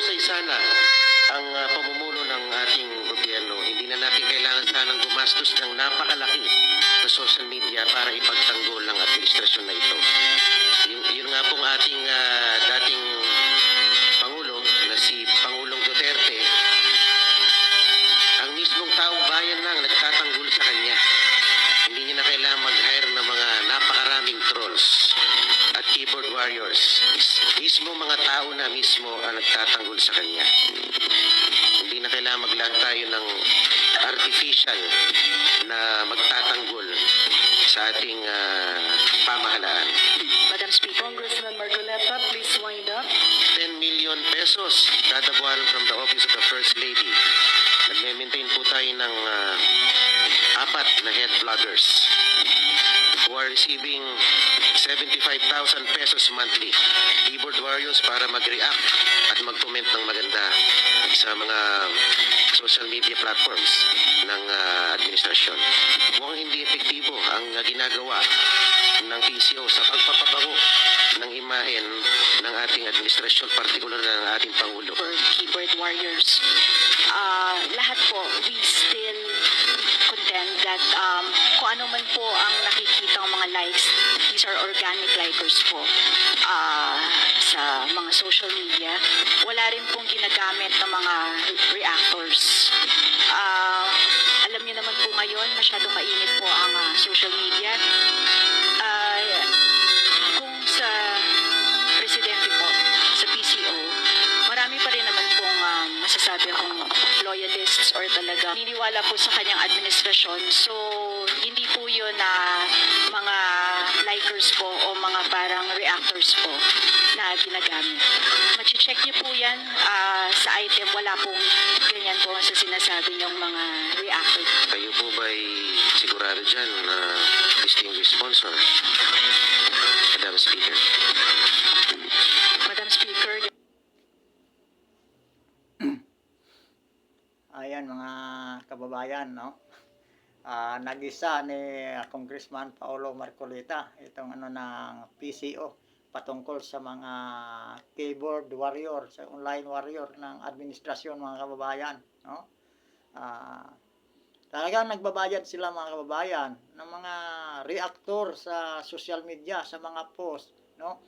mahusay sana ang pamumuno ng ating gobyerno. Hindi na natin kailangan sanang gumastos ng napakalaki sa social media para ipagtanggol ang administrasyon na ito. Yun nga pong ating dating Pangulo na si Pangulong Duterte, ang mismong taong bayan lang nagtatanggol sa kanya. Hindi niya na kailangan mag-hire ng mga napakaraming trolls at keyboard warriors. Mismo mga tao na mismo ang nagtatanggol sa kanya. Hindi na kailangan maglaan tayo ng artificial na magtatanggol sa ating pamahalaan. Madam Speaker. Congressman Marcoleta, please wind up. 10 million pesos kada buwan from the Office of the First Lady. Nagme-maintain po tayo ng apat na head vloggers who are receiving 75,000 pesos monthly. Keyboard warriors para mag-react at mag-comment ng maganda sa mga social media platforms ng administrasyon. Mukhang hindi epektibo ang ginagawa ng PCO sa pagpapabango ng imahen ng ating administrasyon, partikular na ng ating Pangulo. For keyboard warriors, lahat po, we still contend that kung ano man po ang nakikita ng mga likes, these are organic likers po sa mga social media. Wala rin pong ginagamit ng mga reactors. Alam niyo naman po ngayon, masyadong mainit po ang social media. Kung sa presidente po, sa PCO, marami pa rin naman pong masasabi akong loyalists or talaga niniwala po sa kanyang administrasyon. So, hindi po yun na mga likers po o mga parang reactors po na ginagamit. Machi-check niyo po yan sa item. Wala pong ganyan po sa sinasabi niyong mga reactors. Kayo po ba'y sigurado dyan na distinguished sponsor? Madam Speaker. Madam Speaker. Ayan mga kababayan, no? Nag-isa ni Congressman Paolo Marcoleta itong ng PCO patungkol sa mga keyboard warrior, sa online warrior ng administrasyon, mga kababayan, no? Talagang nagbabayad sila, mga kababayan, ng mga reactor sa social media, sa mga post, no?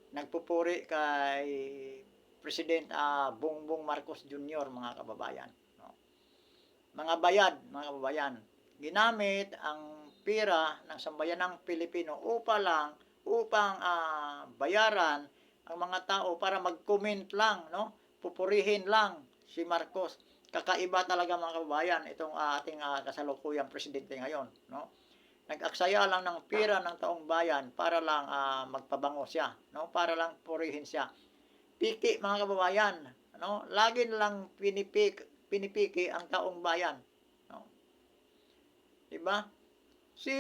Nagpupuri kay President Bongbong Marcos Jr., mga kababayan, no? Mga bayad, mga kababayan, ginamit ang pera ng sambayanang Pilipino upang bayaran ang mga tao para mag-comment lang, no? Pupurihin lang si Marcos. Kakaiba talaga, mga kababayan, itong ating kasalukuyang presidente ngayon, no? Nag-aksaya lang ng pera ng taong bayan para lang magpabango siya, no? Para lang purihin siya. Piki, mga kababayan, no? Lagi lang pinipiki ang taong bayan, no? Diba? Si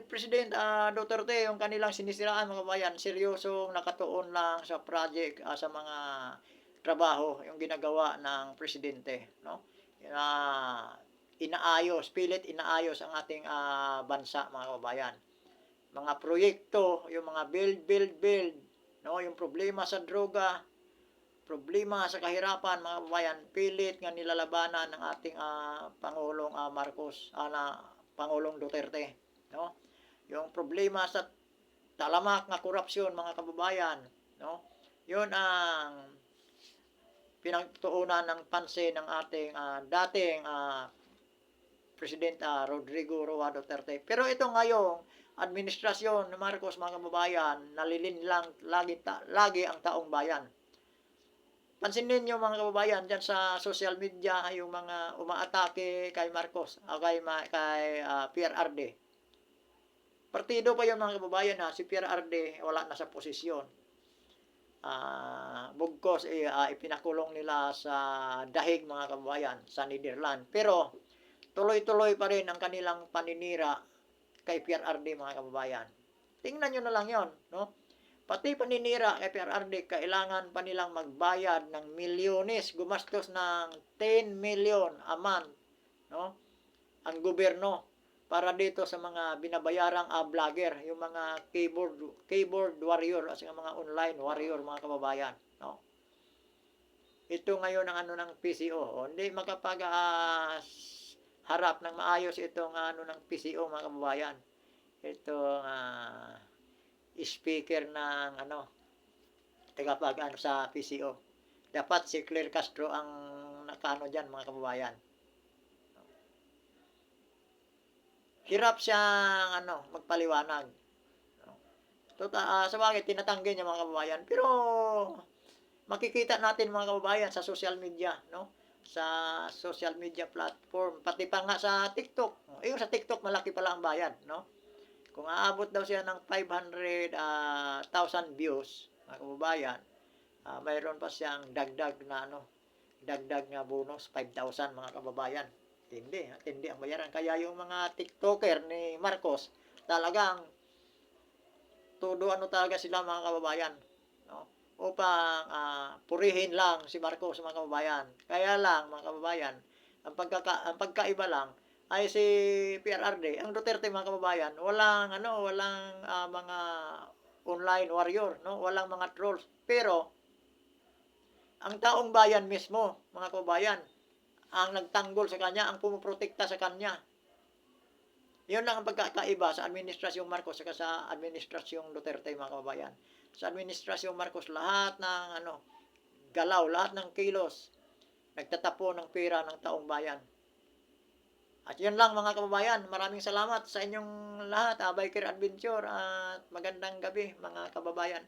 President Duterte, yung kanilang sinisiraan, mga kababayan, seryosong nakatuon lang sa project, sa mga trabaho yung ginagawa ng presidente, no? Pilit inaayos ang ating bansa, mga kababayan. Mga proyekto, yung mga build, no? Yung problema sa droga, problema sa kahirapan, mga kababayan, pilit nga nilalabanan ng ating Pangulong Pangulong Duterte, no? Yung problema sa talamak nga korupsyon, mga kababayan, no? Yun ang pinagtuunan ng pansin ng ating dating President Rodrigo Roa Duterte. Pero ito ngayong administrasyon ni Marcos, mga kababayan, nalilinlang lagi ang taong bayan. Pansinin niyo, mga kababayan, dyan sa social media, yung mga umaatake kay Marcos, kay PRRD. Partido pa yun, mga kababayan, si PRRD wala na sa posisyon. Bugkos ipinakulong nila sa dahig, mga kababayan, sa Netherlands. Pero tuloy-tuloy pa rin ang kanilang paninira kay PRRD, mga kababayan. Tingnan nyo na lang yon, no? Pati paninira kay PRRD, kailangan pa nilang magbayad ng milyones, gumastos ng 10 million a month, no? Ang gobyerno para dito sa mga binabayarang vlogger, yung mga keyboard warrior at mga online warrior, mga kababayan, no? ito ngayon ang ano ng PCO. O, hindi makapag harap ng maayos itong ano ng PCO, mga kababayan. Itong speaker ng ano, tagapag ano sa PCO. Dapat si Claire Castro ang nakaano diyan, mga kababayan. Hirap siyang ano, magpaliwanag. Sa bagay, tinatanggi niya, mga kababayan. Pero makikita natin, mga kababayan, sa social media, no? Sa social media platform, pati pa nga sa TikTok. Yung sa TikTok, malaki pala ang bayad, no? Kung aabot daw siya ng 500,000 views, mga kababayan, mayroon pa siyang dagdag na bonus, 5,000, mga kababayan. Tindi ang bayaran. Kaya yung mga TikToker ni Marcos, talagang todo ano talaga sila, mga kababayan, no? Upang purihin lang si Marcos, mga kababayan. Kaya lang, mga kababayan, ang pagkaiba lang ay si PRRD, ang Duterte, mga kababayan, walang mga online warrior, no? Walang mga trolls. Pero ang taong bayan mismo, mga kababayan, ang nagtanggol sa kanya, ang pumuprotekta sa kanya. Yun lang ang pagkakaiba sa administrasyong Marcos at sa administrasyong Duterte, mga kababayan. Sa administrasyong Marcos, lahat ng galaw, lahat ng kilos, nagtatapo ng pera ng taong bayan. At yun lang, mga kababayan. Maraming salamat sa inyong lahat. Biker Adventure at magandang gabi, mga kababayan.